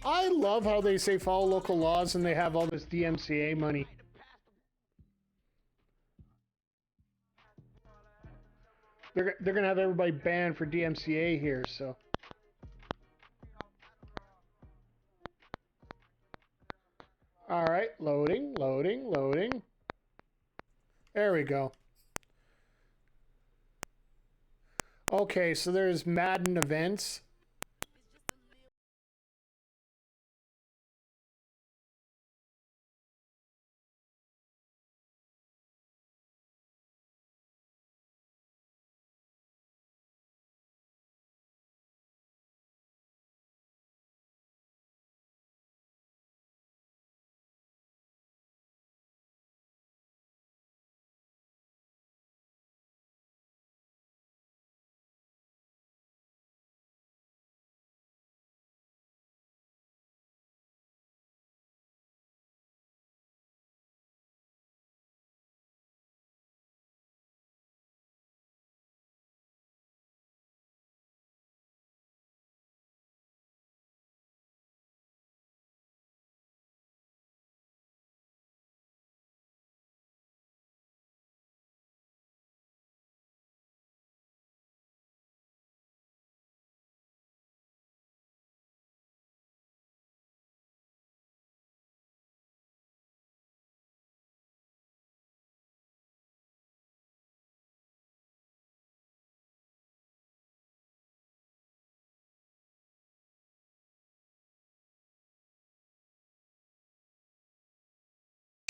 I love how they say follow local laws and they have all this DMCA money. They're going to have everybody banned for DMCA here, so. All right, loading, loading, loading. There we go. Okay, so there's Madden events.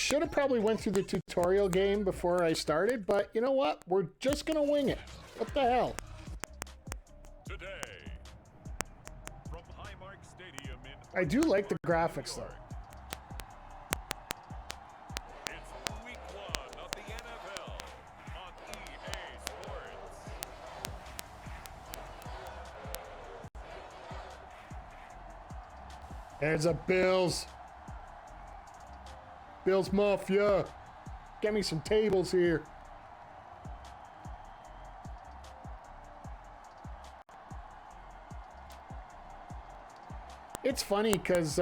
Should have probably went through the tutorial game before I started, but you know what? We're just gonna wing it. What the hell? Today, from Highmark Stadium in I do like the graphics though. It's week 1 of the NFL on EA Sports. There's a Bills Mafia. Get me some tables here. It's funny because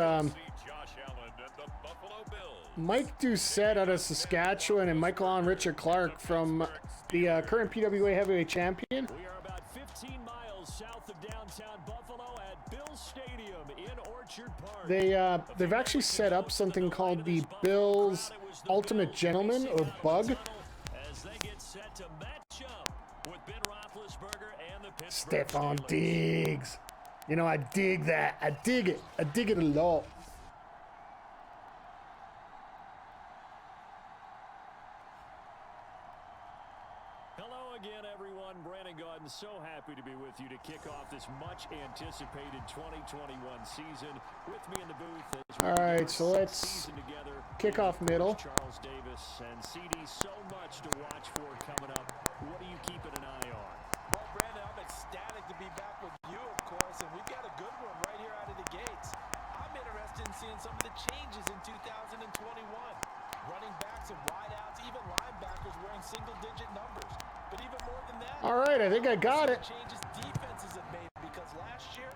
Mike Doucette out of Saskatchewan and Michael and Richard Clark from the current PWA heavyweight champion. We are about 15 miles south of downtown Buffalo at Bills Stadium in Orchard Park. They've actually set up something called the Bills Ultimate Gentleman, or Bug. As they get set to match up with Ben Roethlisberger and the Stephon Diggs. You know, I dig that. I dig it. I dig it a lot. Hello again, everyone. Brandon Gaudin, so happy to be with you to kick off this much-anticipated 2021 season. With me in the booth. All right, so let's kick off middle. Charles Davis and CD. So much to watch for coming up. What are you keeping an eye on? Well, Brandon, I'm ecstatic to be back with you, of course, and we've got a good one right here out of the gates. I'm interested in seeing some of the changes in 2021. Running backs and wideouts, even linebackers wearing single-digit numbers. But even more than that, All right, I think I got it. changes defenses have made, because last year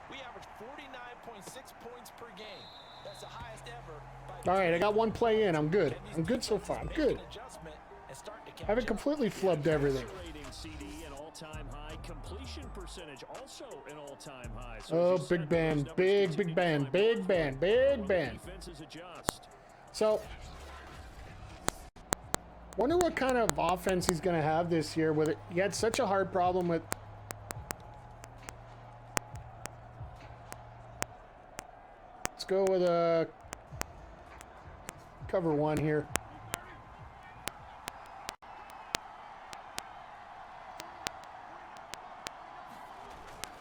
we averaged 49.6 points per game. That's the highest ever. All right, I got one play in. I'm good. I'm good so far. I'm good. I haven't completely flubbed everything. An all-time high completion percentage, also an all-time high. Oh, big band, big band, big band, big band. So, wonder what kind of offense he's going to have this year with it. He had such a hard problem with. Let's go with a cover one here.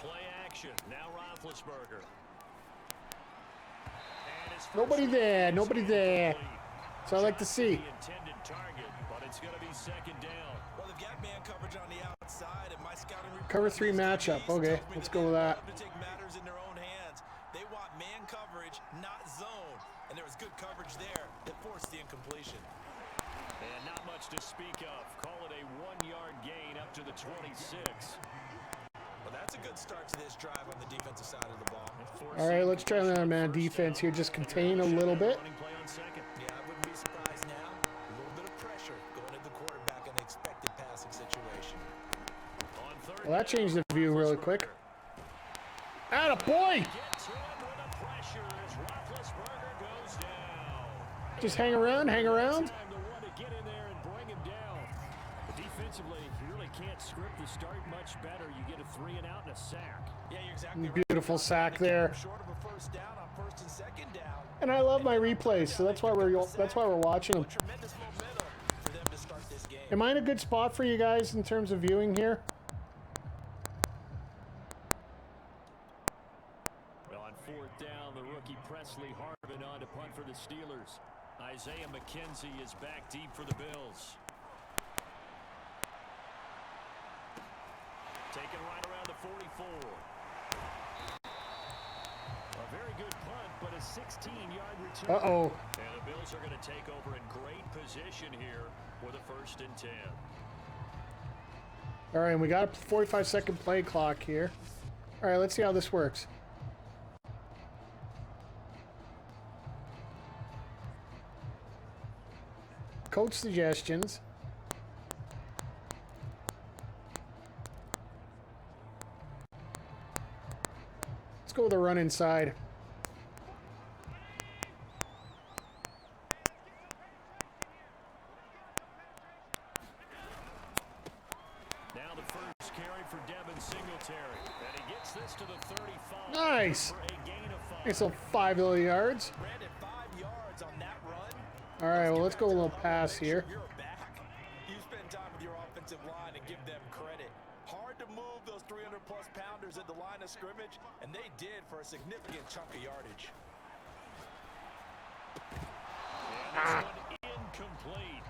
Play action. Now Roethlisberger. Nobody there. Nobody there. So I like to see. Intended target, but it's going to be second down. Well, they've got man coverage on the outside, and my scouting report Cover 3 matchup. Okay, let's go with that. to take matters in their own hands. They want man coverage, not zone, and there was good coverage there that forced the incompletion. And not much to speak of. Call it a 1-yard gain up to the 26. Well, That's a good start to this drive on the defensive side of the ball. All right, let's try another man defense here. Just contain a little bit. Yeah, I wouldn't be surprised now. A little bit of pressure going at the quarterback in an expected passing situation. Well, that changed the view really quick. Atta boy! Just hang around, hang around. Defensively, you really can't script the start much better. You get a 3 and out and a sack. Yeah, you're exactly right. Beautiful sack there. Short of a first down on first and second down. And I love my replays, so that's why we're watching them. Tremendous momentum for them to start this game. Am I in a good spot for you guys in terms of viewing here? Well, on 4th down, the rookie Presley Harvin on to punt for the Steelers. Isaiah McKenzie is back deep for the Bills. Taken right around the 44. A very good punt, but a 16-yard return. Uh-oh. And the Bills are going to take over in great position here with a 1st and 10. All right, and we got a 45-second play clock here. All right, let's see how this works. Coach suggestions. Let's go with a run inside. Now the first carry for Devin Singletary. And he gets this to the 35. Nice. For a gain of 5. Okay, so 5 yards. Brandon, 5 yards on that run. All right, well, let's go a little pass here. You're back. You spend time with your offensive line and give them credit. Hard to move those 300-plus pounders at the line of scrimmage, and they did for a significant chunk of yardage. And this one incomplete.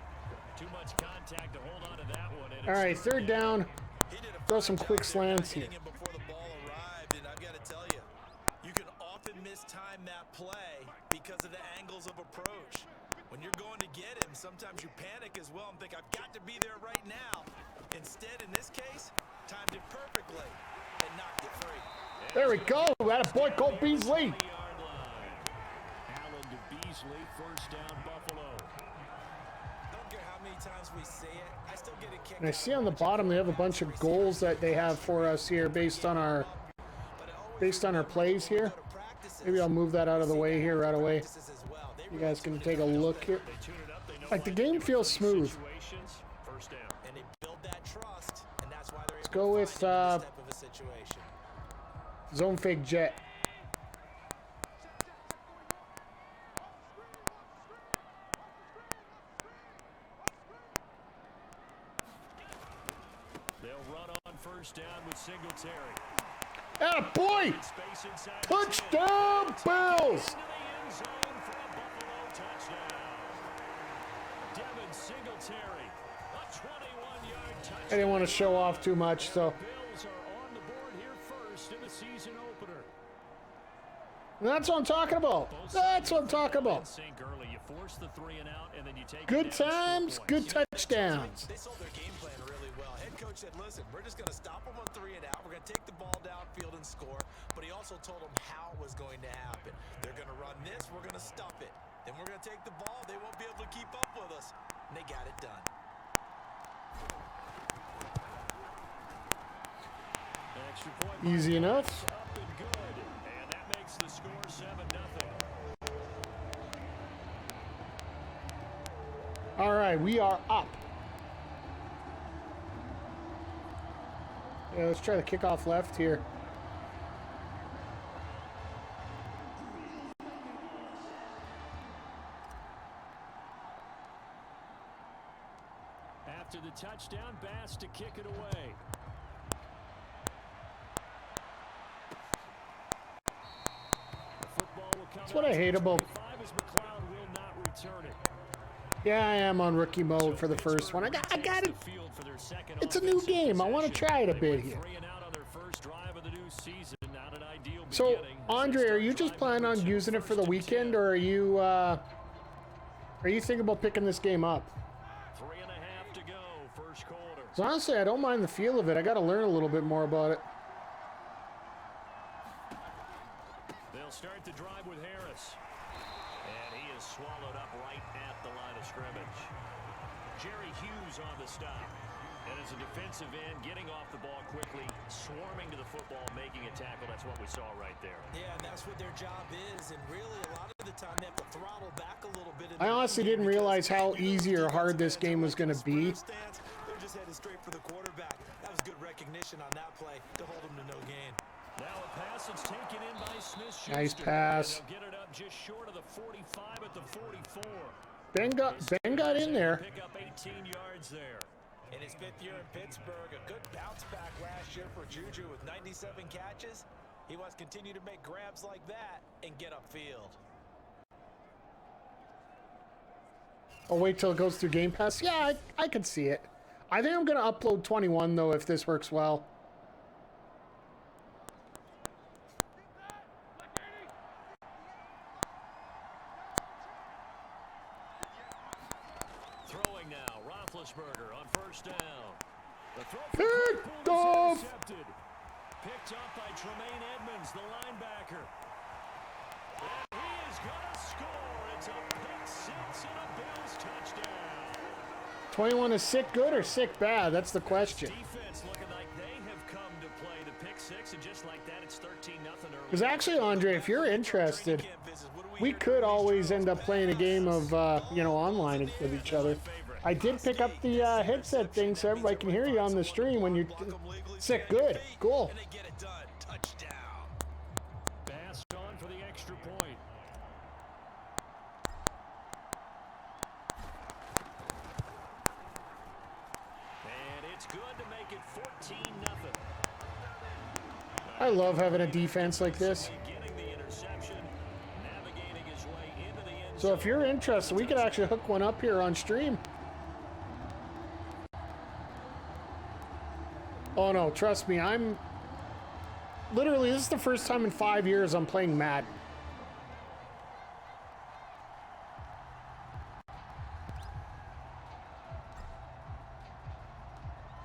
Too much contact to hold on to that one. And All right, 3rd down. He did a Throw fine some job quick there slants not hitting here. him before the ball arrived, and I've got to tell you, you can often mistime that play because of the angles of approach. When you're going to get him, sometimes you panic as well and think, I've got to be there right now. Instead, in this case, timed it perfectly and knocked it free. There we go. That a boy called Beasley. Allen to Beasley, 1st down, Buffalo. Don't care how many times we say it, I still get a kick. And I see on the bottom they have a bunch of goals that they have for us here based on our plays here. Maybe I'll move that out of the way here right away. You guys can take a look here. Like, the game feels smooth. First down. And they build that trust, and that's why they're Let's go with this type of a situation. zone fake jet. They'll run on 1st down with Singletary. Atta boy! Space inside. Touchdown, Bills! Into the end zone for a Buffalo touchdown. Devin Singletary, a 21-yard touchdown. I didn't want to show off too much, so Bills are on the board here first in the season opener. that's what I'm talking about. That's what I'm talking about. Sink early. You force the 3 and out, and then you take Good it down, times, score good points. touchdowns. They sold their game plan really well. Head coach said, listen, we're just going to stop them on 3 and out. We're going to take the ball downfield and score. But he also told them how it was going to happen. They're going to run this. We're going to stop it. Then we're going to take the ball. They won't be able to keep up with us. And they got it done. Extra point Easy enough. up and good. And that makes the score 7-0. All right, we are up. Yeah, let's try the kickoff left here. After the touchdown, Bass to kick it away. The football will come That's what I hate about. 25 as McLeod will not return it. Yeah, I am on rookie mode for the first one. I got it. The field for their second It's a new offensive game. I want to possession. try it a They bit went here. 3 and out on their first drive of the new season. Not an ideal So, beginning. Andre, are you just planning on using it for the weekend, or are you thinking about picking this game up? 3.5 to go, first quarter. So honestly, I don't mind the feel of it. I got to learn a little bit more about it. They'll start the drive with Harris. And he is swallowed up right at the line of scrimmage. Jerry Hughes on the stop. And as a defensive end, getting off the ball quickly, swarming to the football, making a tackle. That's what we saw right there. Yeah, and that's what their job is. And really, a lot of the time, they have to throttle back a little bit. I honestly didn't realize how easy or hard this game was going to be. They're just headed straight for the quarterback. That was good recognition on that play to hold them to no gain. Now a pass that's taken in by Smith-Schuster. Nice pass. And they'll get it up just short of the 45 at the 44. Ben got in there. Pick up 18 yards there. In his 5th year in Pittsburgh, a good bounce back last year for Juju with 97 catches. He wants to continue to make grabs like that and get upfield. I'll wait till it goes through Game Pass. Yeah, I can see it. I think I'm going to upload 21, though, if this works well. Throwing now, Roethlisberger on first down. The throw Picked for off. intercepted. Picked up by Tremaine Edmonds, the linebacker. And he is going to score. It's a pick six and a Bills touchdown. 21 is sick good or sick bad? That's the question. Defense looking like they have come to play the pick six, and just like that, it's 13-0 early. Because actually, Andre, if you're interested, we could always end up playing a game of, online with each other. I did pick up the headset thing so everybody can hear you on the stream when you're sick good. Cool. And they get it done. Touchdown. Pass on for the extra point. And it's good to make it 14-0. I love having a defense like this. Getting the interception, navigating his way into the end So if you're interested, we could actually hook one up here on stream. Oh no, trust me, I'm literally, this is the first time in 5 years I'm playing Madden.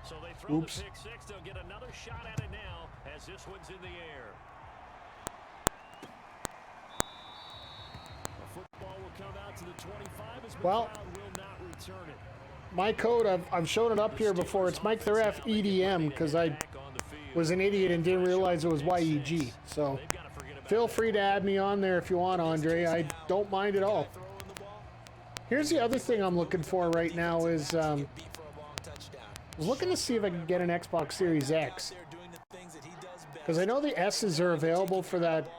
So they throw Oops. the pick six. They'll get another shot at it now as this one's in the air. The football will come out to the 25 as Well, McLeod will not return it. my code, I've shown it up here before. It's Mike the Ref EDM because I was an idiot and didn't realize it was YEG. So feel free to add me on there if you want, Andre. I don't mind at all. Here's the other thing I'm looking for right now is I was looking to see if I can get an Xbox Series X. Because I know the S's are available for that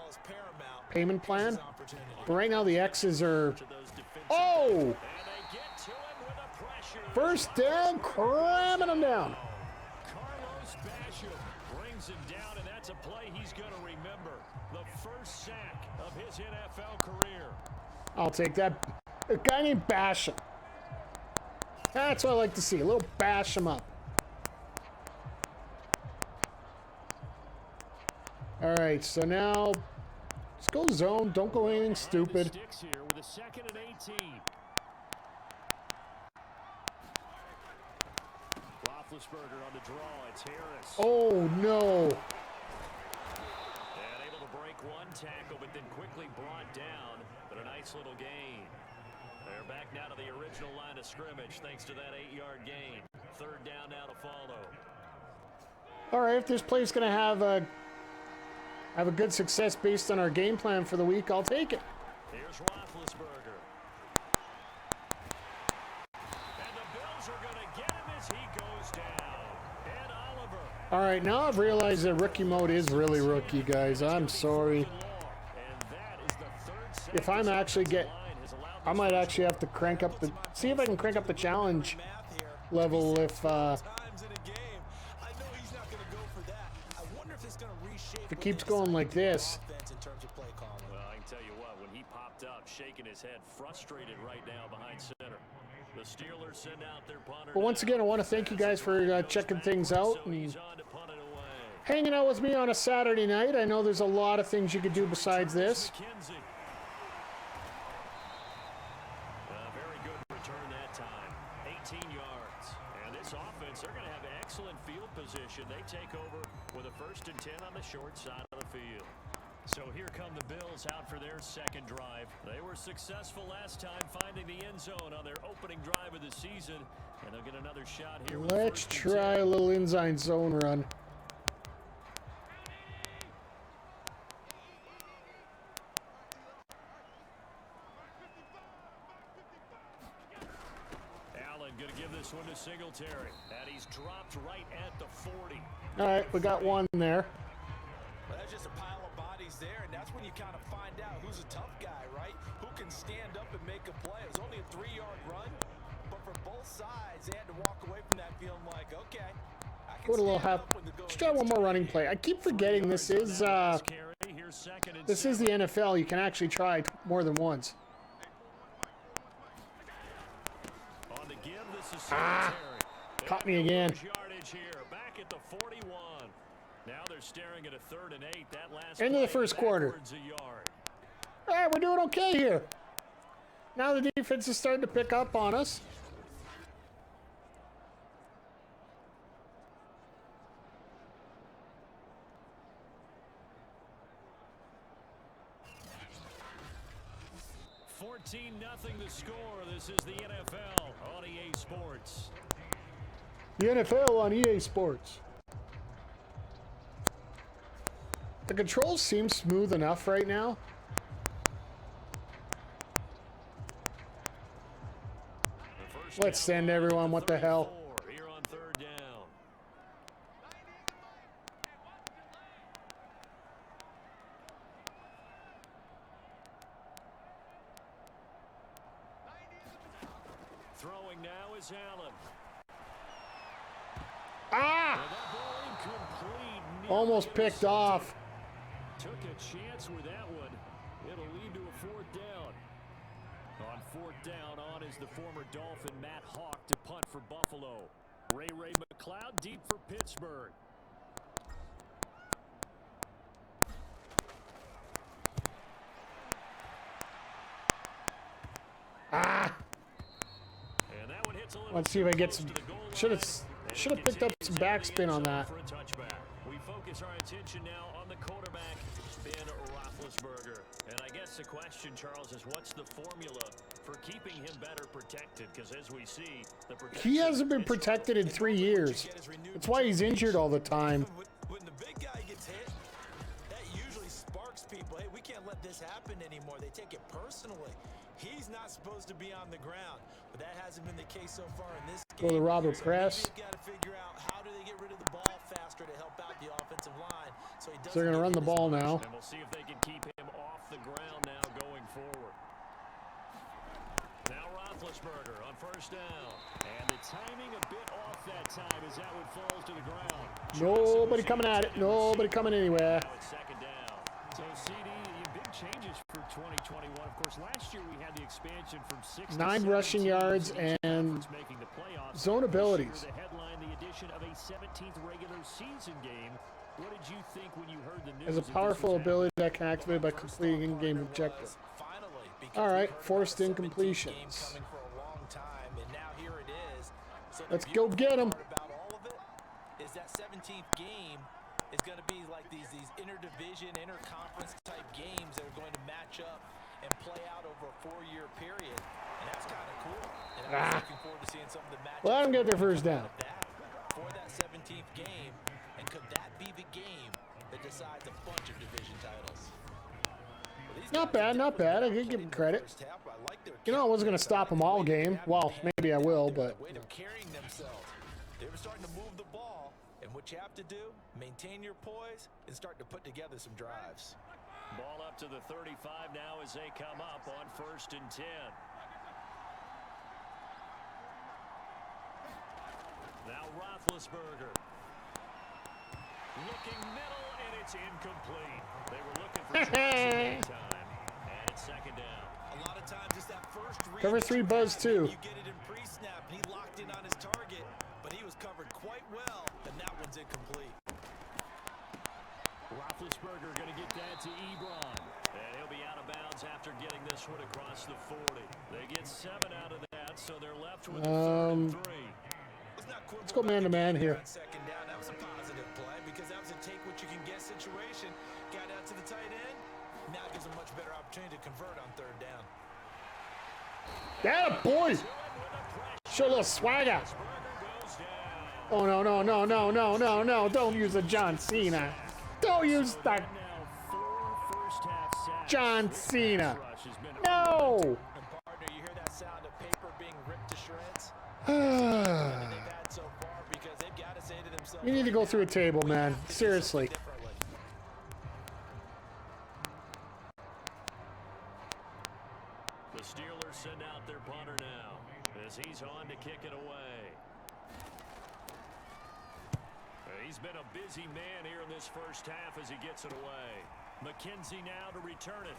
payment plan. But right now the X's are... Oh! First down, cramming them down. Carlos Basham brings him down, and that's a play he's going to remember. The first sack of his NFL career. I'll take that. A guy named Basham. That's what I like to see. A little bash him up. All right, so now let's go zone. Don't go anything stupid. Sticks here with a 2nd and 18. Roethlisberger on the draw. It's Harris. Oh no! And able to break one tackle, but then quickly brought down. But a nice little gain. They're back now to the original line of scrimmage thanks to that 8-yard gain. 3rd down now to follow. All right, if this play's gonna have a good success based on our game plan for the week, I'll take it. Here's Roethlisberger. And the Bills are going to get him as he goes down. And Oliver. All right, now I've realized that rookie mode is really rookie, guys. I'm sorry. And that is the 3rd sack. If I'm actually I might actually have to crank up the, see if I can crank up the challenge level if it keeps going like this. Well, I can tell you what, when he popped up, shaking his head, frustrated right now behind center. The Steelers send out their punter. But once again, I want to thank you guys for checking things out and hanging out with me on a Saturday night. I know there's a lot of things you could do besides this. Very good return that time. 18 yards. And this offense, they're going to have excellent field position. They take over with a 1st and 10 on the short side of the field. So here come the Bills out for their second drive. They were successful last time finding the end zone on their opening drive of the season. And they'll get another shot here. Let's try a little inside zone run. Allen going to give this one to Singletary. And he's dropped right at the 40. All right, we got one there. Well, that's just a pile of bodies there, and that's when you kind of find out who's a tough guy, right? Who can stand up and make a play. It was only a 3-yard run, but for both sides, they had to walk away from that feeling like, okay, I can Put a little stand half. up when the going Let's try one more running play. I keep forgetting this is the NFL. You can actually try more than once. On the give, this is Caught me again. Yardage here, back at the 41. Now they're staring at a 3rd and 8. That last End of the play first quarter. backwards a yard. All right, we're doing okay here. Now the defense is starting to pick up on us. Nothing the score. This is the NFL on EA Sports. The NFL on EA Sports. The controls seem smooth enough right now. Let's send everyone. What the hell? Here on 3rd down. Throwing now is Allen. Ah! Incomplete. Almost picked off. Took a chance with that one. It'll lead to a 4th down. On 4th down, on is the former Dolphin Matt Hawk to punt for Buffalo. Ray McLeod deep for Pittsburgh. Ah! And that one hits a little. Let's see if I get some. Should have picked up some backspin on that. For a touchback. We focus our attention now on the quarterback, Ben Roethlisberger. And I guess the question, Charles, is what's the formula for keeping him better protected? Because as we see, He hasn't been protected in 3 years. That's why he's injured all the time. When the big guy gets hit, that usually sparks people. Hey, we can't let this happen anymore. They take it personally. He's not supposed to be on the ground, but that hasn't been the case so far in this game. Go to Robert So Press. maybe you've got to figure out how do they get rid of the ball faster to help out the offensive line. So he doesn't So they're going to run the ball now. And we'll see if they can keep him off the ground now going forward. Now Roethlisberger on 1st down. And the timing a bit off that time as that one falls to the ground. Nobody coming at it. Nobody coming anywhere. Now it's 2nd down. So, CD, big changes for 2021. Of course, last year we had the expansion from 6 to 9 rushing yards and making the playoffs. zone abilities. This year, the headline, the addition of a 17th regular season game. What did you think when you heard the news? Has a powerful ability that can activate by completing in-game objective. All right, forced incompletions. Let's go get him. About all of it is that 17th game is going to be like these interdivision, interconference type games that are going to match up and play out over a 4-year period, and that's kind of cool. And I'm looking forward to seeing some of the matchups. Let him get their 1st down. For that 17th game, and could that be the game that decides a bunch of division titles? Not bad, not bad. I can give him credit. You know, I wasn't going to stop them all game. Well, maybe I will, but. The way they're carrying themselves. They were starting to move the ball, and what you have to do, maintain your poise and start to put together some drives. Ball up to the 35 now as they come up on 1st and 10. Now Roethlisberger. Looking middle, and it's incomplete. They were looking for Johnson that time. And it's 2nd down. A lot of times it's that first read. Cover 3 buzz too. You get it in pre-snap, and he locked in on his target, but he was covered quite well, and that one's incomplete. Roethlisberger going to get that to Ebron. And he'll be out of bounds after getting this one across the 40. They get 7 out of that, so they're left with a 3rd and 3. Let's go man-to-man here. 2nd down, that was a positive play because that was a take what you can get situation. Got out to the tight end, a much better opportunity to convert on third down. Yeah, boy. Show a little swagger. Oh, no, no, no, no, no, no, no. Don't use a John Cena. Don't use that John Cena. No. And partner, you hear that sound of paper being ripped to shreds? They've had so far because they've got to say to themselves, You need to go through a table, man. Seriously. The Steelers send out their punter now as he's on to kick it away. He's been a busy man here in this first half as he gets it away. McKenzie now to return it.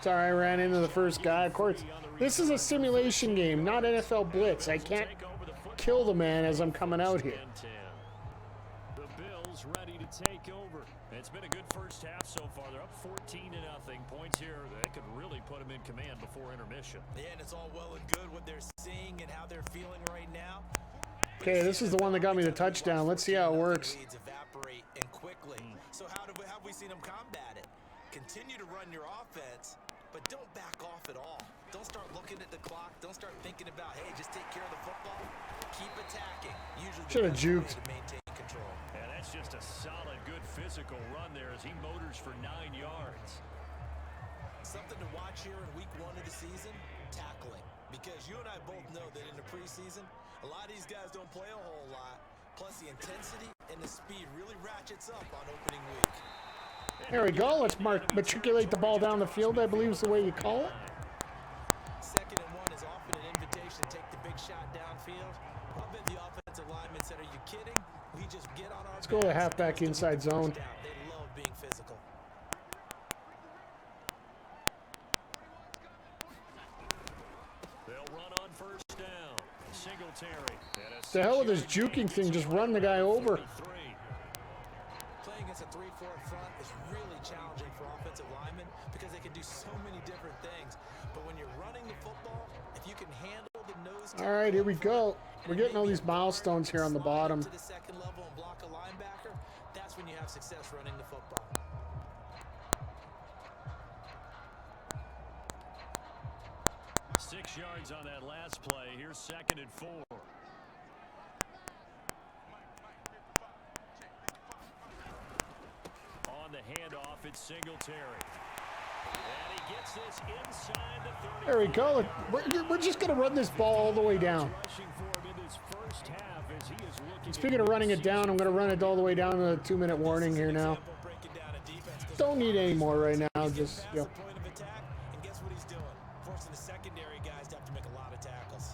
Sorry, I ran into the first guy. Of course, this is a simulation game, not NFL Blitz. I can't kill the man as I'm coming out here. The Bills ready to take over. It's been a good first half so far. They're up 14-0. Points here that could really put them in command before intermission. Yeah, and it's all well and good what they're seeing and how they're feeling right now. Okay, this is the one that got me the touchdown. Let's see how it works. Leads evaporate and quickly. So how have we seen them combat it? Continue to run your offense, but don't back off at all. Don't start looking at the clock. Don't start thinking about, hey, just take care of the football. Keep attacking. Usually Should have juked. to maintain control. And that's just a solid, good physical run there as he motors for 9 yards. Something to watch here in week 1 of the season, tackling. Because you and I both know that in the preseason, a lot of these guys don't play a whole lot. Plus the intensity and the speed really ratchets up on opening week. There we go. Let's matriculate the ball down the field, I believe is the way you call it. 2nd and 1 is often an invitation to take the big shot downfield. I'll bet the offensive lineman said, are you kidding? We just get on our Let's go to halfback inside zone. They love being physical. They'll run on first down. Singletary. The hell with this juking thing, just run the guy over. Playing against a 3-4 front is really challenging for offensive linemen because they can do so many different things. But when you're running the football, if you can handle the nose. All right, here we go. We're getting all these milestones here on the bottom. To the 2nd level and block a linebacker, that's when you have success running the football. Six yards on that last play. Here's 2nd and 4. On the handoff, it's Singletary. And he gets this inside the 30. There we go. We're just going to run this ball all the way down. Speaking of running it down, I'm going to run it all the way down to the 2-minute warning here now. Don't need any more right now. Just, you know. Point of attack, and guess what he's doing? Forcing the secondary guys to have to make a lot of tackles.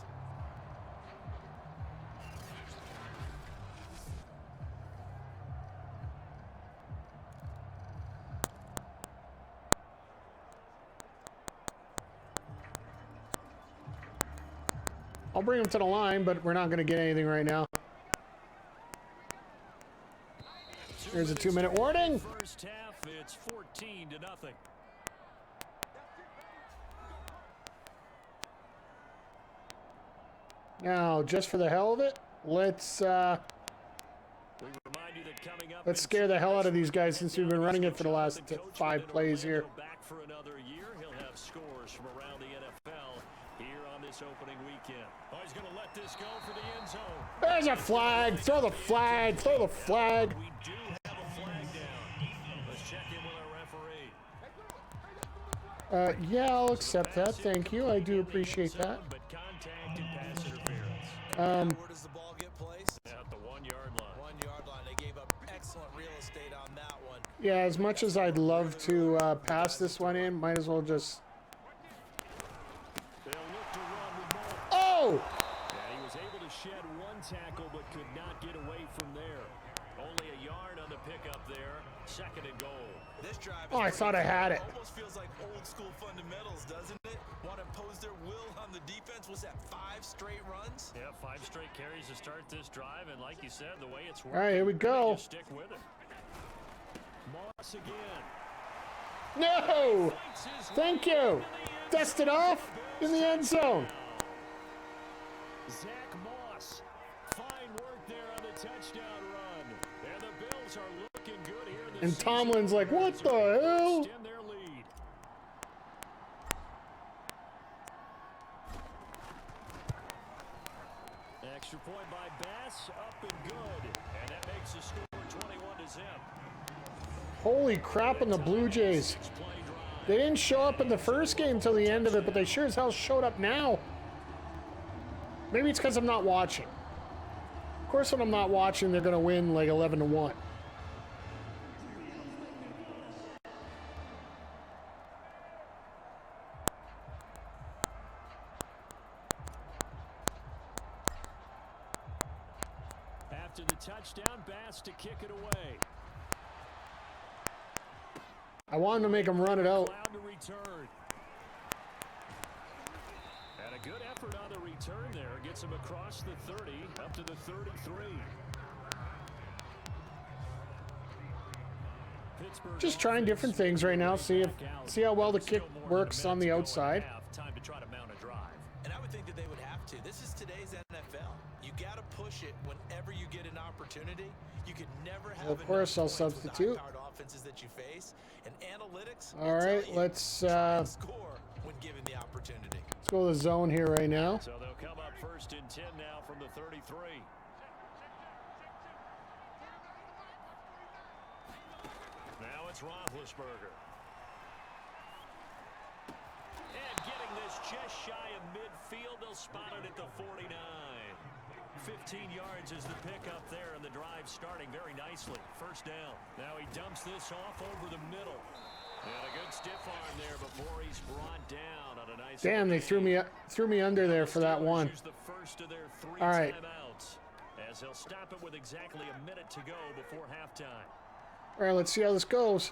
I'll bring him to the line, but we're not going to get anything right now. Here's a 2-minute warning. First half, it's 14-0. Now, just for the hell of it, let's scare the hell out of these guys since we've been running it for the last 5 plays here. Back for another year. He'll have scores from around the NFL here on this opening weekend. Oh, he's going to let this go for the end zone. There's a flag. Throw the flag. Throw the flag. We do have a flag down. Let's check in with our referee. Yeah, I'll accept that. Thank you. I do appreciate that. But contact and pass interference. Where does the ball get placed? At the 1-yard line. 1-yard line. They gave up excellent real estate on that one. Yeah, as much as I'd love to pass this one in, might as well just... They'll look to run with more. Oh! Yeah, he was able to shed one tackle but could not get away from there. Only a yard on the pickup there. 2nd and goal. This drive Oh, I thought I had it. Almost feels like old school fundamentals, doesn't it? Want to impose their will on the defense. Was that 5 straight runs? Yeah, 5 straight carries to start this drive, and like you said, the way it's working, All right, here we go. just stick with it. Moss again. No! Thank you. Dust it off in the end zone. Zach Moss. Fine work there on the touchdown run. And the Bills are looking good here in the And Tomlin's like, what the hell? extend their lead. Extra point by Bass, up and good. And that makes the score 21-0. Holy crap on the Blue Jays. They didn't show up in the first game till the end of it, but they sure as hell showed up now. Maybe it's because I'm not watching. Of course, when I'm not watching, they're going to win like 11-1. After the touchdown, Bass to kick it away. I wanted to make them run it out. Cloud to return. And a good effort on the return there. Gets him across the 30, up to the 33. Pittsburgh Just trying different things right now. See how well the kick works on the outside. Time to try to mount a drive. And I would think that they would have to. This is today's NFL. You got to push it whenever you get an opportunity. You can never have Well, of course, I'll enough points with the substitute. high-powered offenses that you face. And analytics All right, let's score when given the opportunity. go to the zone here right now. So they'll come up first and 10 now from the 33. Now it's Roethlisberger. And getting this just shy of midfield, they'll spot it at the 49. 15 yards is the pickup there, and the drive starting very nicely. First down. Now he dumps this off over the middle. And a good stiff arm there before he's brought down on a nice. Damn, they threw me under there for that one. The first of their 3 All right. timeouts, as they'll stop it with exactly a minute to go before halftime. All right, let's see how this goes.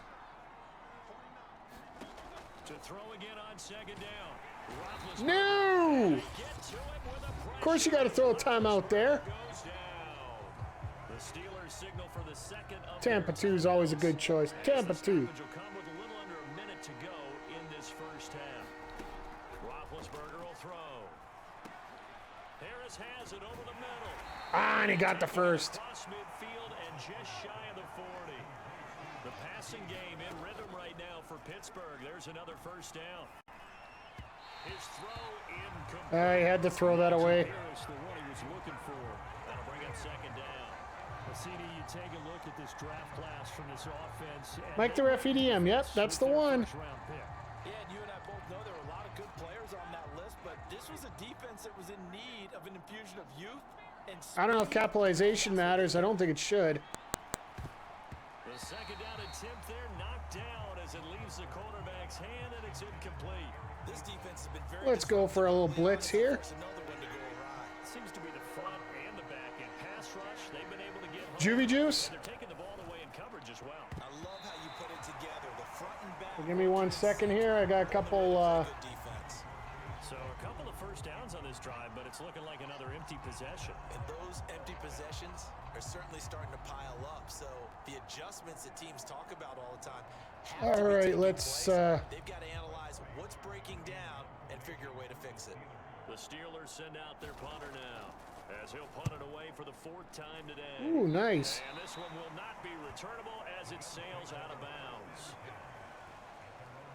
To throw again on second down. Roethlisberger No! get to him with a Of course, you got to throw a timeout there. goes down. The Steelers signal for the second of Tampa their 2 is always a good choice. As Tampa the 2. stoppage will come with a little under a minute to go in this first half. Roethlisberger will throw. Harris has it over the middle. Ah, and he got the first. Across midfield and just shy of the 40. The passing game in rhythm right now for Pittsburgh. There's another first down. His throw incomplete. I had to throw that away. Harris, the one he was looking for. That'll bring up second down. Well, CD, you take a look at this draft class from this offense. and Mike the Ref EDM. Yep, that's the one. First-round pick. Yeah, and you and I both know there were a lot of good players on that list, but this was a defense that was in need of an infusion of youth and I don't know if capitalization matters. I don't think it should. The second down attempt there knocked down as it leaves the quarterback's hand, and it's incomplete. This defense has been very Let's go for a little blitz here. There's another one to go awry. Seems to be the front and the back end pass rush. They've been able to get home. Juvie Juice. And they're taking the ball away in coverage as well. I love how you put it together. The front and back. Give me 1 second here. I got a couple. Good defense. So a couple of first downs on this drive, but it's looking like another empty possession. And those empty possessions are certainly starting to pile up. So the adjustments that teams talk about all the time have All to be right, taking let's, place. They've got to analyze what's breaking down and figure a way to fix it. The Steelers send out their punter now, as he'll punt it away for the 4th time today. Ooh, nice. And this one will not be returnable as it sails out of bounds.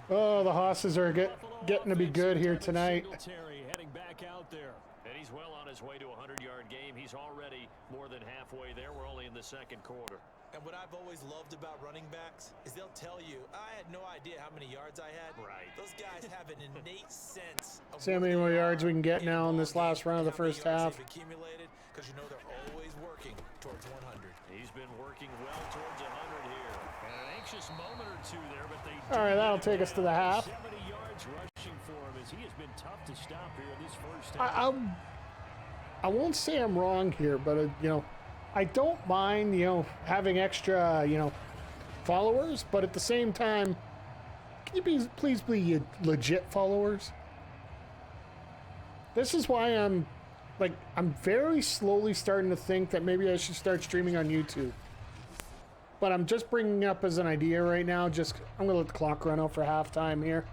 Oh, the Hosses are Buffalo getting to be good here offense, tonight. Singletary heading back out there. And he's well on his way to a 100-yard game. He's already more than halfway there. We're only in the second quarter. And what I've always loved about running backs is they'll tell you, I had no idea how many yards I had. Right. Those guys have an innate sense of See how where many more they yards we can get in now in ball this last game round of and the how many first yards half. they've accumulated, because you know they're always working towards 100. He's been working well towards 100 here. And an anxious moment or two there, but they All right, that'll take us to the half. 70 yards rushing for him as he has been tough to stop here in this first half. I won't say I'm wrong here, but you know, I don't mind having extra followers, but at the same time, can you please be legit followers? This is why I'm very slowly starting to think that maybe I should start streaming on YouTube. But I'm just bringing up as an idea right now. I'm gonna let the clock run out for halftime here.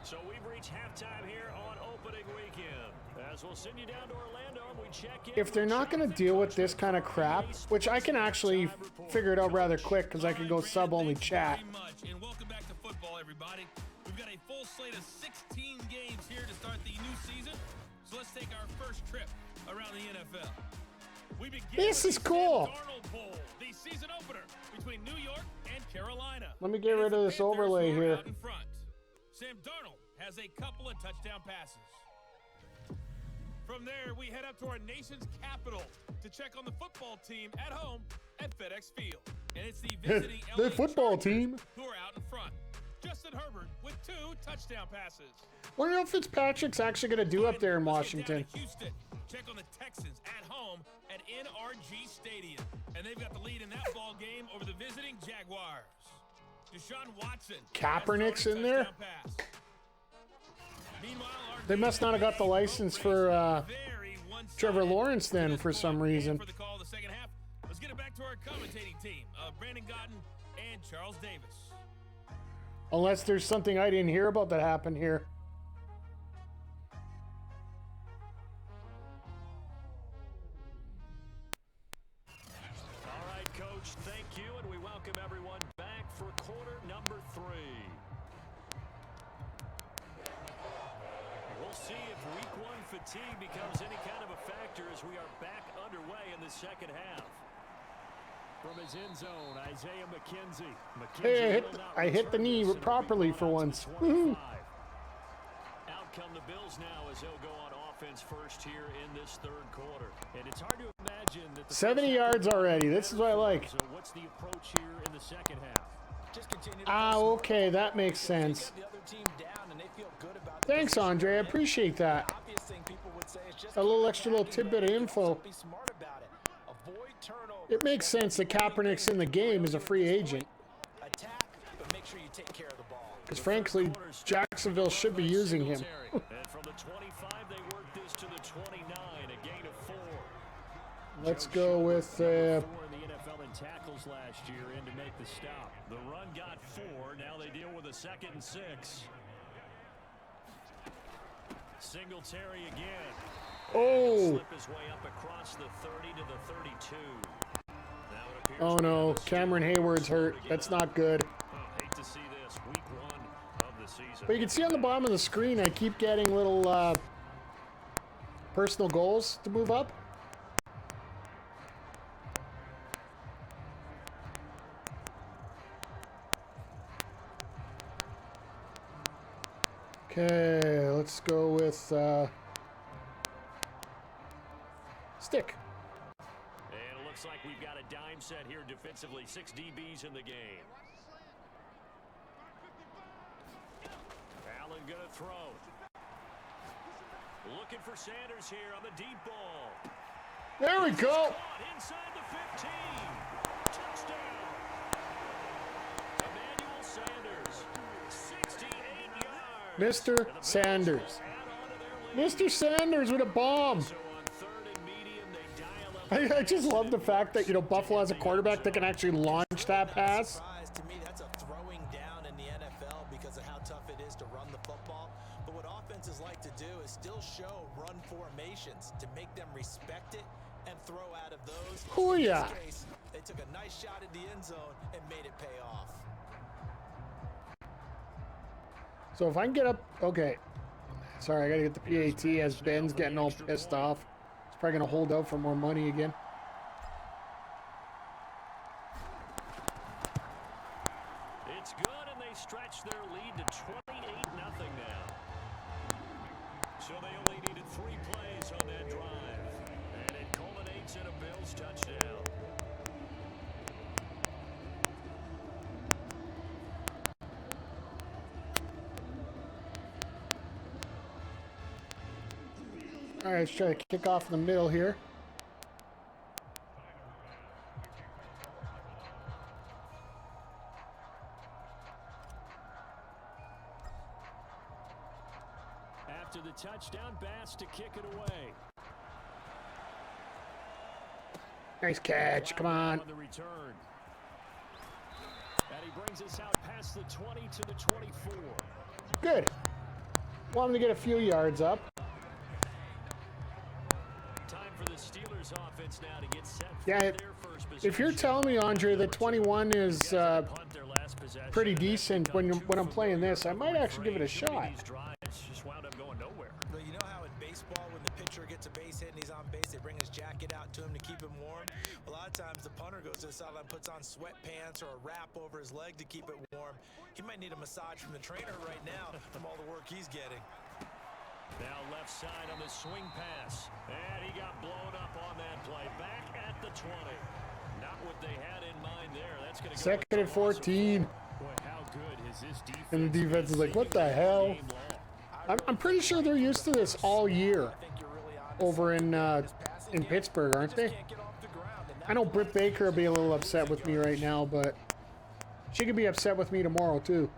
So we've reached halftime here on opening weekend. As we'll send you down to Orlando and we check in. If they're not going to deal with this kind of crap, which I can actually figure it out rather quick because I can go sub-only chat. Very much, and welcome back to football, everybody. We've got a full slate of 16 games here to start the new season. So let's take our first trip around the NFL. We begin This with is the cool. Sam Darnold Bowl, the season opener between New York and Carolina. Let me get rid And of it's this the Panthers overlay who are here. out in front. Sam Darnold has a couple of touchdown passes. From there, we head up to our nation's capital to check on the football team at home at FedEx Field. And it's the visiting The LA football Chargers team. who are out in front. Justin Herbert with 2 touchdown passes. Wonder what Fitzpatrick's actually going to do up there in Let's get down Washington. to Houston. Check on the Texans at home at NRG Stadium. And they've got the lead in that ball game over the visiting Jaguars. Deshaun Watson. Kaepernick's in there? Pass. Meanwhile, our They must not have got the license for very one-sided. Trevor Lawrence then for some reason. For the call of the second half. Let's get it back to our commentating team of Brandon Gotten and Charles Davis. Unless there's something I didn't hear about that happened here. All right, Coach, thank you, and we welcome everyone back for quarter number 3. We'll see if week 1 fatigue becomes any kind of a factor as we are back underway in the second half. From his end zone, Isaiah McKenzie. Hey, I hit the knee properly for once. Woohoo. Out come the Bills now as they'll go on offense first here in this third quarter. And it's hard to imagine that the 70 yards already. This is what I like. So what's the approach here in the second half? Just continue to Ah, play smart. okay, that makes sense. Get the other team down and they feel good about the Thanks, position Andre. I they're in. appreciate that. The obvious thing people would say is just A little keep extra little attacking, tidbit but of you can info. also be smart about it. Avoid turnovers. It makes sense that Kaepernick's in the game as a free agent. Attack, but make sure you take care of the ball. Because frankly, Jacksonville should be using him. And from the 25, they work this to the 29, a gain of 4. Let's go with 4 in the NFL in tackles last year in to make the stop. The run got 4. Now they deal with a 2nd and 6. Singletary again. Oh, Slip his way up across the 30 to the 32. Now it appears oh we no, have a Cameron Hayward's hurt. That's not good. Hate to see this week 1 of the season. But you can see on the bottom of the screen, I keep getting little personal goals to move up. Okay, let's go with stick. And it looks like we've got a dime set here defensively. 6 DBs in the game. Allen gonna throw. Looking for Sanders here on the deep ball. There we go. Caught inside the 15. Touchdown. Emmanuel Sanders. 68 yards. Mr. Sanders. Mr. Sanders with a bomb. So on 3rd and medium, they dial up. I just love the fact that, you know, Buffalo has a quarterback that can actually launch that pass. Surprise. To me, that's a throwing down in the NFL because of how tough it is to run the football. But what offenses like to do is still show run formations to make them respect it and throw out of those. Hoo-yah. In this case, they took a nice shot at the end zone and made it pay off. So if I can get up, okay. Sorry, I gotta get the PAT as Ben's getting all pissed off. He's probably gonna hold out for more money again. It's good, and they stretch their lead to 28-0 now. So they only needed 3 plays on that drive, and it culminates in a Bills touchdown. All right, let's try to kick off in the middle here. After the touchdown, Bass to kick it away. Nice catch, come on. The return. And he brings us out past the 20 to the 24. Good. Want him to get a few yards up. Time for the Steelers offense now to get set for Yeah, their first possession. if you're telling me, Andre, that 21 is Punt their last possession. pretty And they've decent become when too I'm playing familiar this. I of might the actually give it a refrain. Too many shot. of these drives just wound up going nowhere. But you know how in baseball, when the pitcher gets a base hit and he's on base, they bring his jacket out to him to keep him warm? A lot of times the punter goes to the sideline, puts on sweatpants or a wrap over his leg to keep it warm. He might need a massage from the trainer right now from all the work he's getting. Now left side on the swing pass. And he got blown up on that play. Back at the 20. Not what they had in mind there. That's going to go Second and 14. Boy, how good is this defense? And the defense is like, what the hell? I'm pretty sure they're used to this all year over in Pittsburgh, aren't they? I know Britt Baker will be a little upset with me right now, but she could be upset with me tomorrow too.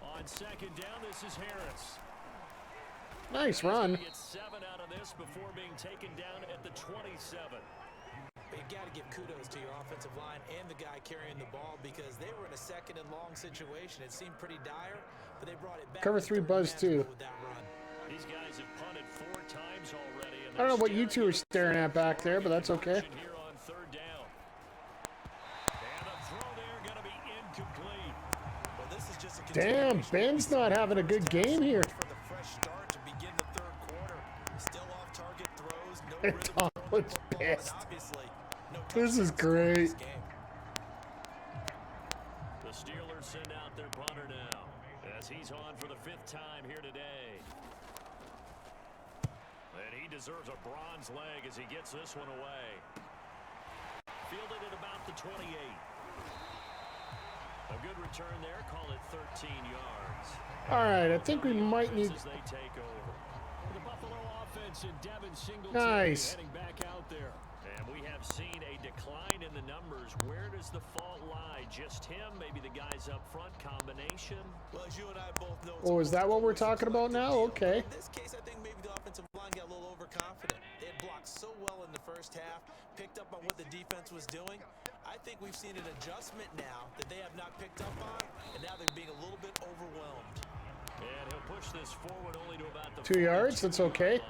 On second down, this is Harris. Nice run. Get 7 out of this before being taken down at the 27. But you got to give kudos to your offensive line and the guy carrying the ball because they were in a second and long situation. It seemed pretty dire, but they brought it back. Cover 3 buzz too. With that run. These guys have punted 4 times already. And I don't know what you two are staring at back there, but that's okay. Here on third down. And the throw there going to be incomplete. Well, this is just a Damn, Ben's not having a good game here. for the fresh start to begin the third quarter. Still off target throws, no And rhythm Tomlin's to the ball, and pissed. obviously no This is touchdowns in great. this game. The Steelers send out their punter now as he's on for the 5th time here today. And he deserves a bronze leg as he gets this one away. Fielded at about the 28. A good return there. Call it 13 yards. All right, I think we might need. As they take over. The Buffalo offense and Devin Singletary Nice. heading back out there. And we have seen a decline in the numbers. Where does the fault lie? Just him? Maybe the guys up front combination? Well, as you and I both know, Oh, is that what we're talking about now? Okay. In this case, I think maybe the offensive line got a little overconfident. They had blocked so well in the first half, picked up on what the defense was doing. I think we've seen an adjustment now that they have not picked up on, and now they're being a little bit overwhelmed. And he'll push this forward only to about the 2 yards, that's okay.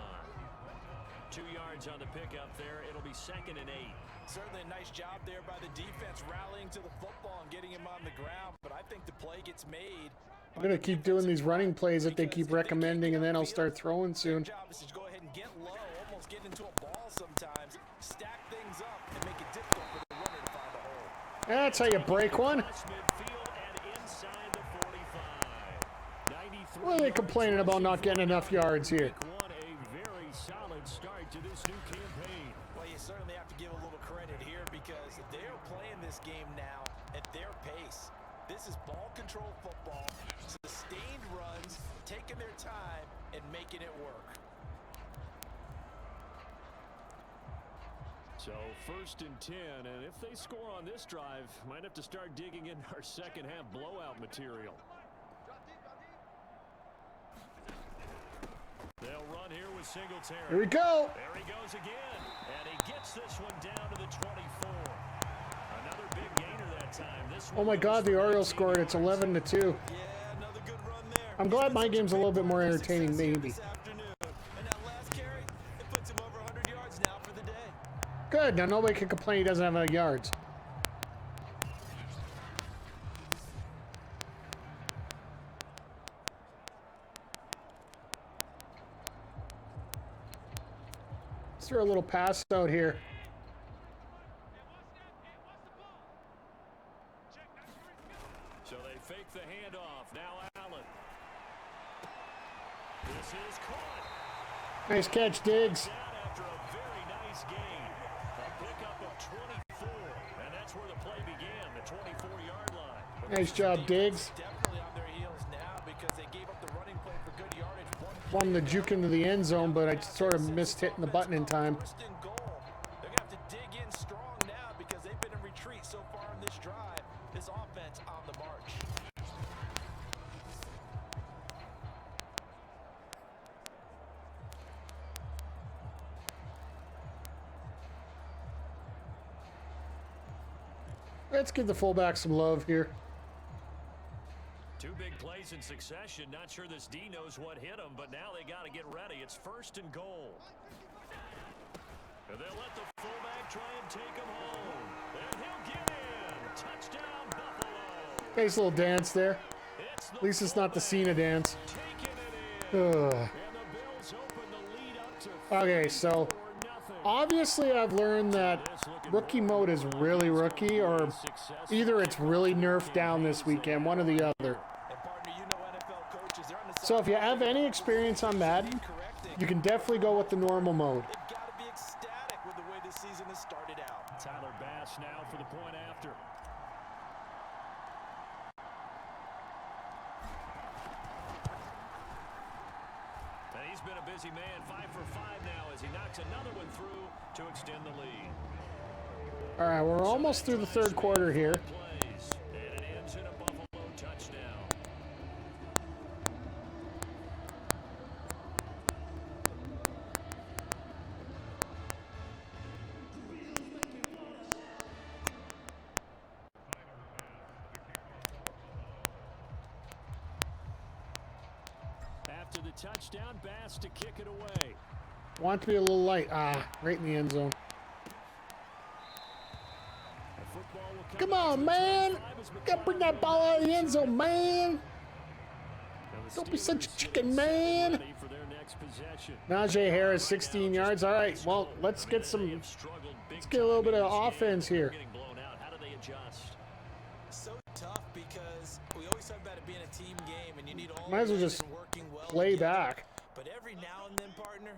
2 yards on the pickup there. It'll be 2nd and 8. Certainly a nice job there by the defense rallying to the football and getting him on the ground, but I think the play gets made. I'm gonna keep doing these running plays that they keep recommending, and then I'll start throwing soon. Their job is to go ahead and get low, almost get into a ball sometimes, stack things up, and make it difficult for the runner to find a hole. That's how you break one. Cross midfield and inside the 45. 93 What are they complaining about not getting enough yards here? Week 1, a very solid start to this new campaign. Well, you certainly have to give a little credit here because they're playing this game now at their pace. This is ball control football, sustained runs, taking their time and making it work. So 1st and 10, and if they score on this drive, might have to start digging in our second half blowout material. They'll run here with Singletary. Here we go. There he goes again. And he gets this one down to the 24. Another big gainer that time. This Oh my God, the Orioles scored. It's 11-2. Yeah, another good run there. I'm glad my game's a little bit more entertaining, maybe. This afternoon. And that last carry, it puts him over 100 yards now for the day. Good. Now nobody can complain he doesn't have enough yards. Let's throw a little pass out here. So they fake the handoff. Now Allen. This is caught. Nice catch, Diggs. Down after a very nice gain. A pickup of 24. And that's where the play began, the 24-yard line. Nice job, Diggs. Definitely on their heels now because they gave up the running play for good yardage. Wanted to juke into the end zone, but I sort of missed hitting the button in time. 1st and goal. They're going to have to dig in strong now because they've been in retreat so far in this drive. This offense on the march. Let's give the fullback some love here. Two big plays in succession. Not sure this D knows what hit him, but now they got to get ready. It's 1st and goal. And they'll let the fullback try and take him home. And he'll get in. Touchdown, Buffalo. Nice little dance there. At least it's not the Cena dance. Ugh. Okay, so obviously I've learned that rookie mode is really rookie, or either it's really nerfed down this weekend, one or the other. So if you have any experience on Madden, you can definitely go with the normal mode. Tyler Bass now for the point after. And he's been a busy man, 5 for 5 now as he knocks another one through to extend the lead. All right, we're almost through the third quarter here. Plays, and it ends in a Buffalo touchdown. After the touchdown, Bass to kick it away. Want to be a little light. Ah, right in the end zone. Come on, man. Gotta bring that ball out of the end zone, man. Don't be such a chicken, man. Najee Harris, 16 yards. All right, well, let's get a little bit of offense here. So tough because we always talk about it being a team game, and you need all Might as well just working well play together. back. But every now and then, partner,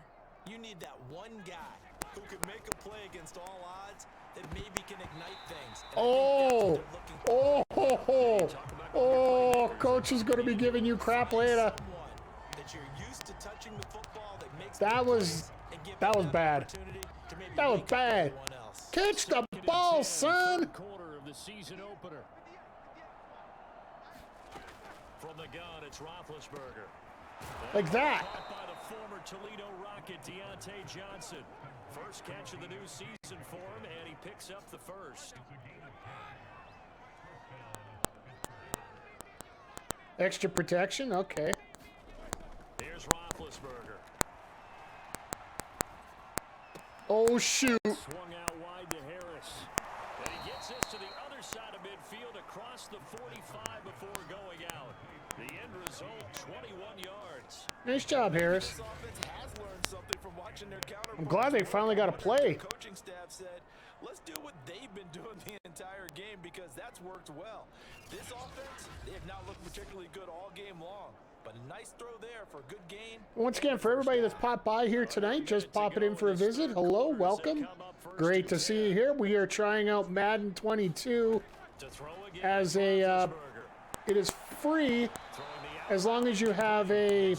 you need that one guy who can make a play against all odds that maybe can ignite things. And Oh, oh, ho, ho. Oh, coach is going to be giving you crap later. That you're used to touching the football that makes That was bad. That was bad. Catch the ball, son. Quarter of the season opener. From the gun, it's Roethlisberger. Like that. Caught by the former Toledo Rocket, Deontay Johnson. First catch of the new season for him, and he picks up the first. Extra protection? Okay. Here's Roethlisberger. Oh, shoot. Swung out wide to Harris. And he gets this to the other side of midfield across the 45 before going out. The end result, 21 yards. Nice job, Harris. This offense has learned something from watching their counterparts. I'm glad they finally got a play. The coaching staff said, let's do what they've been doing the entire game because that's worked well. This offense, they have not looked particularly good all game long. But a nice throw there for a good gain. Once again, for everybody that's popped by here tonight, just popping in for a visit, hello, welcome. Great to see you here. We are trying out Madden 22 as a, it is free as long as you have a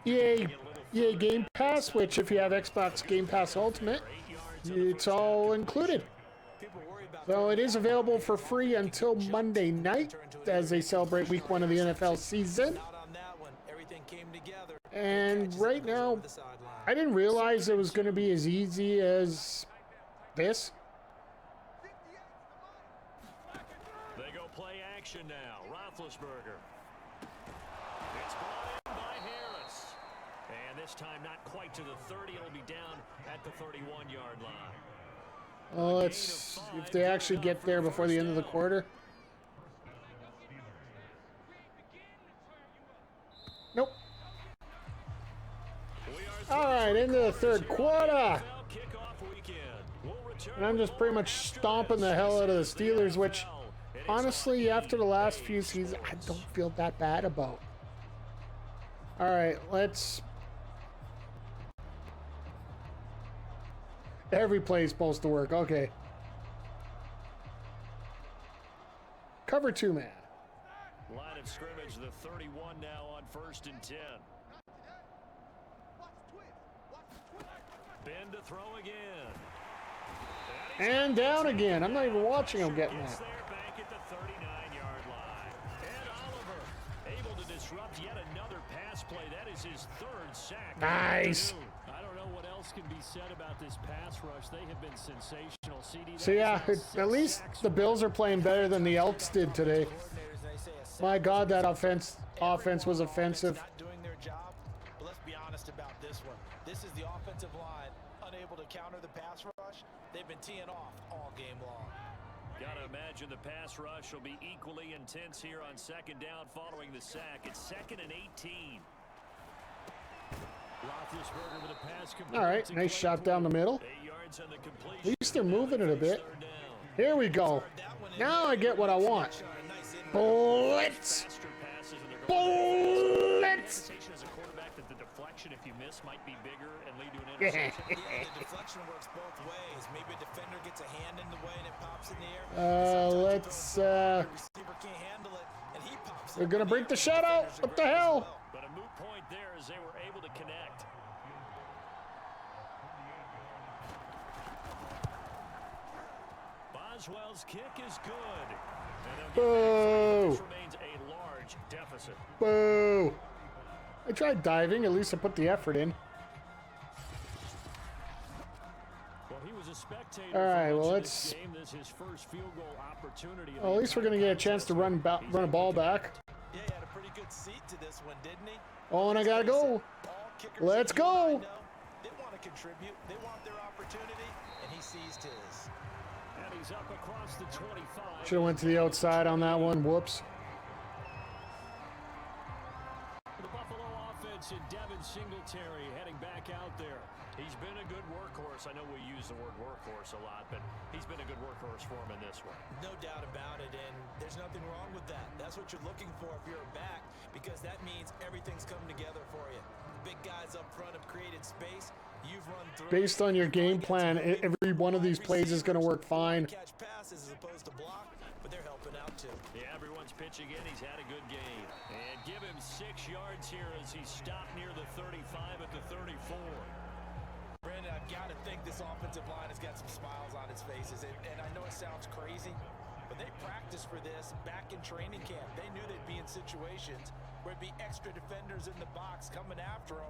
EA Game Pass, which if you have Xbox Game Pass Ultimate, it's all included. So it is available for free until Monday night as they celebrate week 1 of the NFL season. And right now, I didn't realize it was going to be as easy as this. They go play action now. Roethlisberger. It's brought in by Harris. And this time not quite to the 30. It'll be down at the 31-yard line. Well, let's see if they actually get there before the end of the quarter. Nope. All right, into the third quarter. And I'm just pretty much stomping the hell out of the Steelers, which, honestly, after the last few seasons, I don't feel that bad about. All right, let's... Every play is supposed to work. Okay. Cover 2 man. Line of scrimmage, the 31 now on 1st and 10. Ben to throw again. And down again. I'm not even watching him getting that. Back at the 39-yard line. And Oliver able to disrupt yet another pass play. That is his 3rd sack. Nice. I don't know what else things can be said about this pass rush. They have been sensational. CD, So yeah, at least the Bills are playing better than the Elks did today. My God, that offense was offensive. Not doing their job, but let's be honest about this one. This is the offensive line unable to counter the pass rush. They've been teeing off all game long. Gotta imagine the pass rush will be equally intense here on second down following the sack. It's 2nd and 18. Roethlisberger with a pass All right, nice shot down the middle. 8 yards on the completion. At least they're moving it a bit. Third down. Here we go. Now I get what I want. Blitz! Faster passes and they're going Blitz! as a quarterback that the deflection, if you miss, might be bigger and lead to an interception. Yeah, the deflection works both ways. Maybe a defender gets a hand in the way and it pops in the air. Let's, The receiver can't handle it, and he pops they're it. gonna break the shutout. What the hell? But a moot point there as they were able to connect. Boswell's kick is good. And Boo! this remains a large deficit. Boo! I tried diving. At least I put the effort in. Well, he was a spectator. All right, for well, much of let's- this game. This is his first field goal opportunity. of Well, at the least we're entire gonna get a chance to run contest. a ball back. Yeah, he had a pretty good seat to this one, didn't he? Oh, and I gotta go. All kickers Let's that you and I go. know, they want to contribute. They want their opportunity, and he seized his. And he's up across the 25. Should have went to the outside on that one. Whoops. The Buffalo offense and Devin Singletary heading back out there. He's been a good workhorse. I know we use the word workhorse a lot, but he's been a good workhorse for him in this one. No doubt about it, and there's nothing wrong with that. That's what you're looking for if you're a back, because that means everything's coming together for you. The big guys up front have created space. You've run through. Based on your game plan, every one of these plays is gonna work fine. Catch passes as opposed to block, but they're helping out too. Yeah, everyone's pitching in. He's had a good game. And give him 6 yards here as he stopped near the 35 at the 34. Brandon, I've got to think this offensive line has got some smiles on its faces, and I know it sounds crazy, but they practiced for this back in training camp. They knew they'd be in situations where it'd be extra defenders in the box coming after them,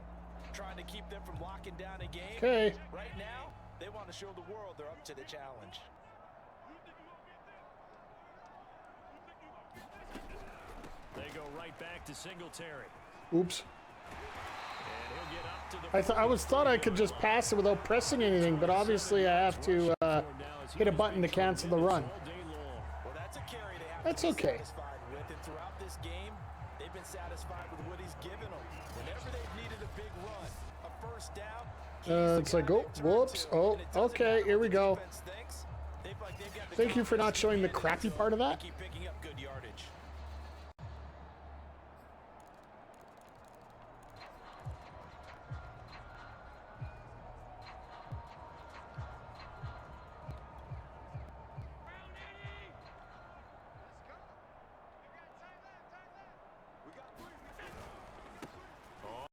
trying to keep them from locking down a game. Okay. Right now, they want to show the world they're up to the challenge. They go right back to Singletary. Oops. And he'll get up to the I thought I could just pass it without pressing anything, but obviously I have to hit a button to cancel the run. all day long. Well, that's a carry they have That's to be okay. satisfied with, and throughout this game, they've been satisfied with what he's given them. Whenever they've needed a big run, a first down, It's like, oh, whoops. Oh, okay, here we go. Thank you for not showing the crappy part of that. Keep picking up good yardage.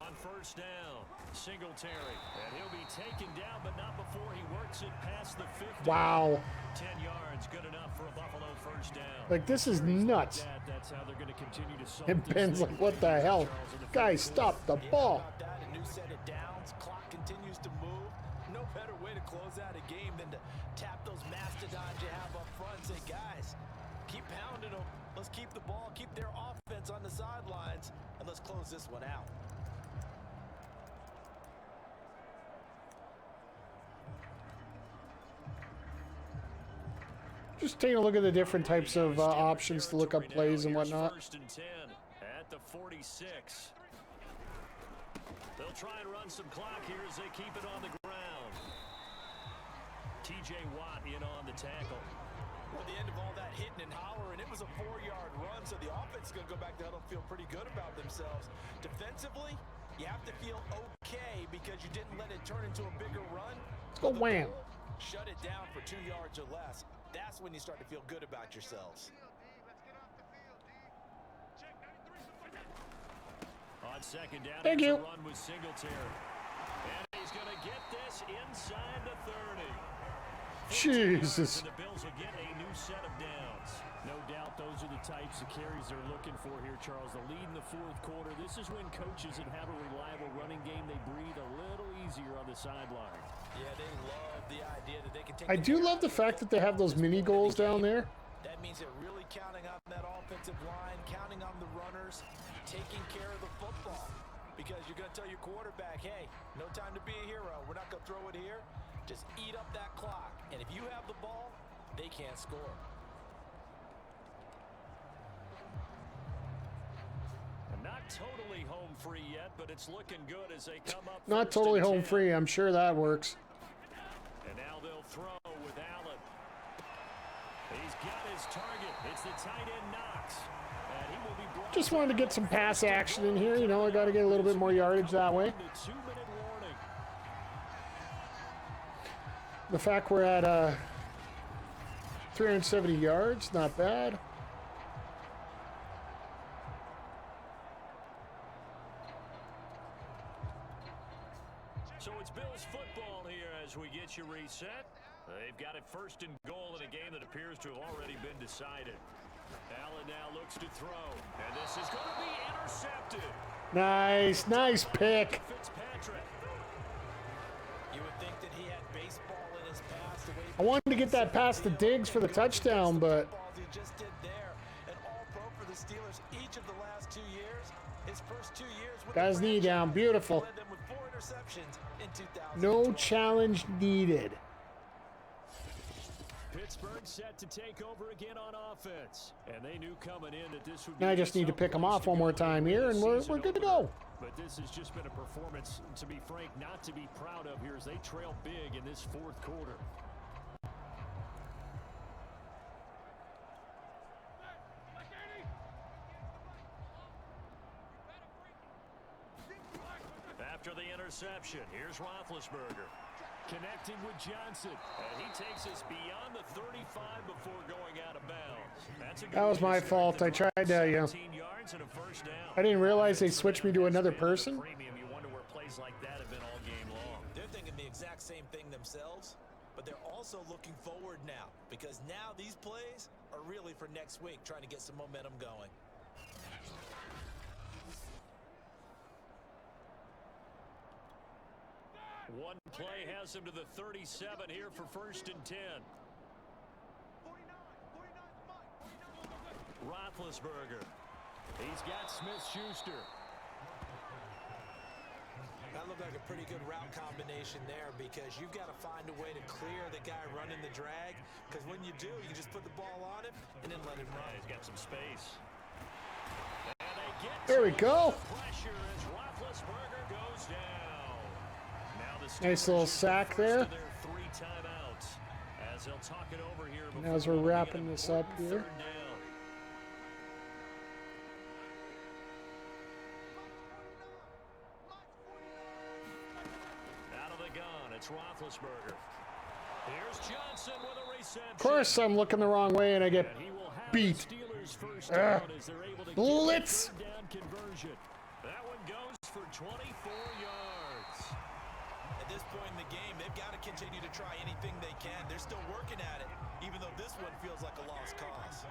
On first down, Singletary. And he'll be taken down, but not before he works it past the 50. Wow. 10 yards, good enough for a Buffalo first down. Like, this is nuts. That's how they're going to continue to solve And this Ben's thing. like, what the hell? Guys, stop the ball. About that, a new set of downs. Clock continues to move. No better way to close out a game than to tap those mastodons you have up front and say, guys, keep pounding them. Let's keep the ball, keep their offense on the sidelines, and let's close this one out. Just taking a look at the different types of options to look up plays and whatnot. First and 10 at the 46. They'll try and run some clock here as they keep it on the ground. TJ Watt in on the tackle. At the end of all that hitting and hollering, it was a 4-yard run, so the offense is going to go back to huddle and feel pretty good about themselves. Defensively, you have to feel okay because you didn't let it turn into a bigger run. Let's go wham. Shut it down for 2 yards or less. That's when you start to feel good about yourselves. On second down, Thank here's you. a run with Singletary. And he's going to get this inside the 30. Jesus. And the Bills will get a new set of downs. No doubt those are the types of carries they're looking for here, Charles. The lead in the fourth quarter. This is when coaches that have a reliable running game, they breathe a little easier on the sideline. Yeah, they love the idea that they can take I do love the fact that they have those mini goals down there. That means they're really counting on that offensive line, counting on the runners, taking care of the football. Because you're going to tell your quarterback, hey, no time to be a hero. We're not going to throw it here. Just eat up that clock. And if you have the ball, they can't score. Not totally home free yet, but it's looking good as they come up. Not totally home free. I'm sure that works. And now they'll throw with Allen. He's got his target. It's the tight end Knox. And he will be brought Just wanted to get some pass action in here. You know, I got to get a little bit more yardage that way. The 2-minute warning. The fact we're at 370 yards, not bad. So it's Bills football here as we get you reset. They've got it first and goal in a game that appears to have already been decided. Allen now looks to throw, and this is going to be intercepted. Nice pick. Fitzpatrick. You would think that he had baseball in his past. The way I wanted to get that pass to Diggs for the touchdown, but he just did there. An all-pro for the Steelers each of the last 2 years. His first 2 years with got his knee down. Beautiful. led them with 4 interceptions in 2000. No challenge needed. Pittsburgh set to take over again on offense. And they knew coming in that this would be Now I just need to pick them off one more time here, and we're good to go. But this has just been a performance, to be frank, not to be proud of here as they trail big in this fourth quarter. After the interception, here's Roethlisberger. Connecting with Johnson, and he takes us beyond the 35 before going out of bounds. That's a good That was my fault. I tried to, you know, 17 yards and a first down. I didn't realize they switched me to another person. Premium, you wonder where plays like that have been all game long. They're thinking the exact same thing themselves, but they're also looking forward now because now these plays are really for next week, trying to get some momentum going. One play has him to the 37 here for first and 10. Roethlisberger. He's got Smith-Schuster. That looked like a pretty good route combination there because you've got to find a way to clear the guy running the drag because when you do, you just put the ball on him and then let him run. He's got some space. And they get There we go. pressure as Roethlisberger goes down. Now the Nice little sack there. Their 3 timeouts as they'll talk it over here And as we're before wrapping an this up important here. third down. Out of the gun, it's Roethlisberger. Here's Johnson with a reception. Of course, I'm looking the wrong way and I get And he will have beat. the Steelers first down as they're able to Blitz. get the third down conversion. That one goes for 24 yards. At this point in the game, they've got to continue to try anything they can. They're still working at it, even though this one feels like a lost cause.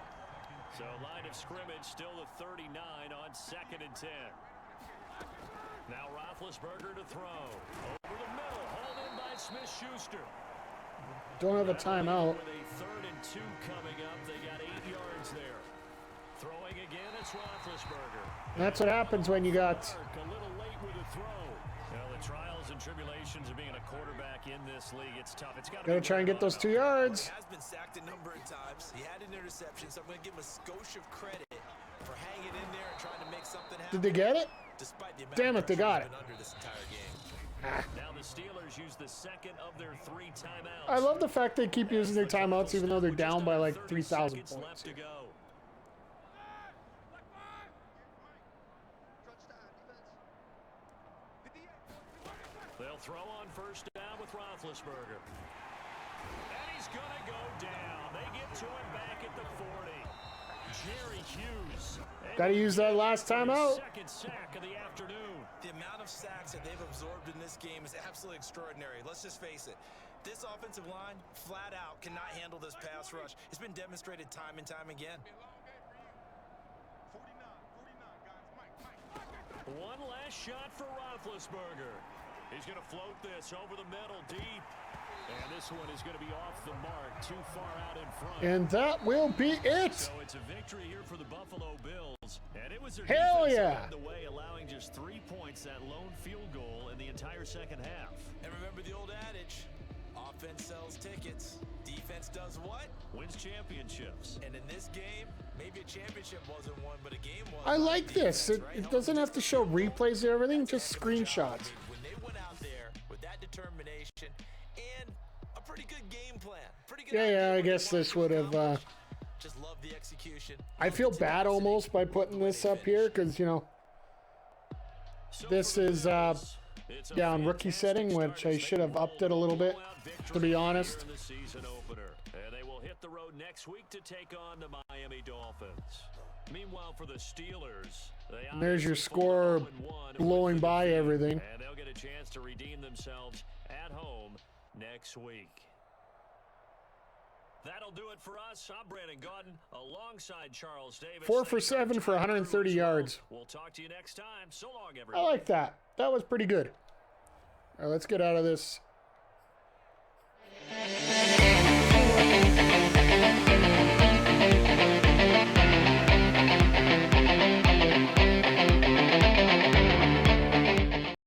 So line of scrimmage still the 39 on 2nd and 10. Now Roethlisberger to throw. Over the middle, hauled in by Smith-Schuster. don't have a timeout. With a 3rd and 2 coming up, they got 8 yards there. Throwing again, it's Roethlisberger. And that's what happens when you got A little late with a throw. Well, the trials and tribulations of being a quarterback in this league, it's tough. It's got gotta try and get those 2 yards. He has been sacked a number of times. He had an interception, so I'm going to give him a skosh of credit for hanging in there and trying to make something happen. Did they get it? Despite the amount Damn of it, they pressure got he's it. been under this entire game. Now the Steelers use the 2nd of their 3 timeouts. I love the fact they keep using their timeouts even though they're down by like 3,000 Left points. to go. They'll throw on first down with Roethlisberger. And he's going to go down. They get to him back at the 40. Jerry Hughes. Gotta use that last timeout. Second sack of the afternoon. The amount of sacks that they've absorbed in this game is absolutely extraordinary. Let's just face it. This offensive line, flat out, cannot handle this pass rush. It's been demonstrated time and time again. One last shot for Roethlisberger. He's going to float this over the middle deep. And this one is going to be off the mark, too far out in front. And that will be it. So it's a victory here for the Buffalo Bills. And it was their Hell defense yeah. that led the way, allowing just 3 points, that lone field goal in the entire second half. And remember the old adage, offense sells tickets. Defense does what? Wins championships. And in this game, maybe a championship wasn't won, but a game was. I like this. It doesn't have to show replays or everything, just screenshots. When they went out there with that determination and a pretty good game plan. Pretty good Yeah, I idea guess what this they would wanted to have, accomplish. Just love the execution. I feel bad almost by putting this up here because, you know, this is, yeah, on rookie setting, which I should have upped it a little bit, to be honest. And they will hit the road next week to take on the Miami Dolphins. Meanwhile, for the Steelers, And there's your score blowing by everything. and they'll get a chance to redeem themselves at home next week. That'll do it for us. I'm Brandon Gaudin alongside Charles Davis. 4 for 7 for 130 yards. We'll talk to you next time. So long, I everyone. like that. That was pretty good. All right, let's get out of this